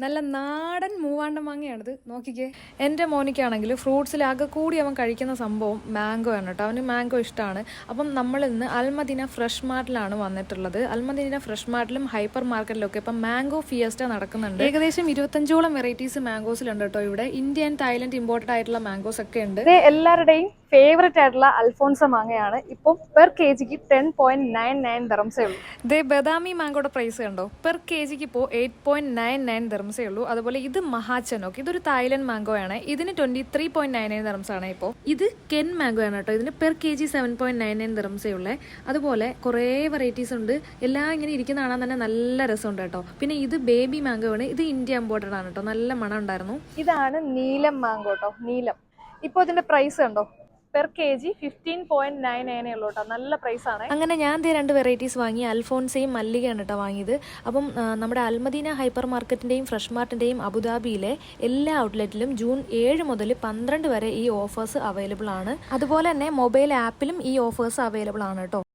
നല്ല നാടൻ മൂവാണ്ട മാങ്ങയാണിത്, നോക്കിക്കേ. എൻ്റെ മോനിക്കാണെങ്കിൽ ഫ്രൂട്ട്സിലാകെ കൂടി അവൻ കഴിക്കുന്ന സംഭവം മാംഗോ ആണ് കേട്ടോ. അവന് മാംഗോ ഇഷ്ടമാണ്. അപ്പം നമ്മളിന്ന് അൽമദീന ഫ്രഷ് മാർട്ടിലാണ് വന്നിട്ടുള്ളത്. അൽമദീന ഫ്രഷ് മാർട്ടിലും ഹൈപ്പർ മാർക്കറ്റിലൊക്കെ ഇപ്പം മാംഗോ ഫിയസ്റ്റ നടക്കുന്നുണ്ട്. ഏകദേശം 25ഓളം വെറൈറ്റീസ് മാംഗോസിലുണ്ട് കേട്ടോ. ഇവിടെ ഇന്ത്യ ആൻഡ് തായ്ലൻഡ് ഇമ്പോർട്ടഡ് ആയിട്ടുള്ള മാംഗോസ് ഒക്കെ ഉണ്ട്. എല്ലാവരുടെയും ഫേവറേറ്റ് ആയിട്ടുള്ള അൽഫോൺസ മാങ്ങയാണ്. ഇപ്പം പെർ കെ ജിക്ക് 10.99 ദിറംസേ ഉള്ളൂ. ഇതേ ബദാമി മാംഗോയുടെ പ്രൈസ് കണ്ടോ, പെർ കെ ജിക്ക് ഇപ്പോൾ 8.99 ദിറംസേ ഉള്ളൂ. അതുപോലെ ഇത് മഹാച്ചനോക്ക്, ഇതൊരു തായ്ലൻഡ് മാംഗോ ആണ്. ഇതിന് 23.99 ദിറംസ് ആണ്. ഇപ്പോൾ ഇത് കെൻ മാംഗോ ആണ് കേട്ടോ. ഇതിന് പെർ കെ ജി 7.99 ദിറംസേ ഉള്ളേ. അതുപോലെ കുറേ വെറൈറ്റീസ് ഉണ്ട്. എല്ലാം ഇങ്ങനെ ഇരിക്കുന്ന കാണാൻ തന്നെ നല്ല രസമുണ്ട് കേട്ടോ. പിന്നെ ഇത് ബേബി മാംഗോ ആണ്. ഇത് ഇന്ത്യ ഇമ്പോർട്ടഡ് ആണ് കേട്ടോ. നല്ല മണം ഉണ്ടായിരുന്നു. ഇതാണ് നീലം മാംഗോ കേട്ടോ, നീലം. ഇപ്പോൾ ഇതിന്റെ പ്രൈസ് കണ്ടോ, പെർ കെ ജി 15.99 ഉള്ളൂ കേട്ടോ. നല്ല പ്രൈസ് ആണ്. അങ്ങനെ ഞാൻ രണ്ട് വെറൈറ്റീസ് വാങ്ങി. അൽഫോൺസയും മല്ലികയാണ് കേട്ടോ വാങ്ങിയത്. അപ്പം നമ്മുടെ അൽമദീന ഹൈപ്പർ മാർക്കറ്റിന്റെയും ഫ്രഷ് മാർട്ടിന്റെയും അബുദാബിയിലെ എല്ലാ ഔട്ട്ലെറ്റിലും ജൂൺ 7 മുതൽ 12 വരെ ഈ ഓഫേഴ്സ് അവൈലബിൾ ആണ്. അതുപോലെ തന്നെ മൊബൈൽ ആപ്പിലും ഈ ഓഫേഴ്സ് അവൈലബിൾ ആണ് കേട്ടോ.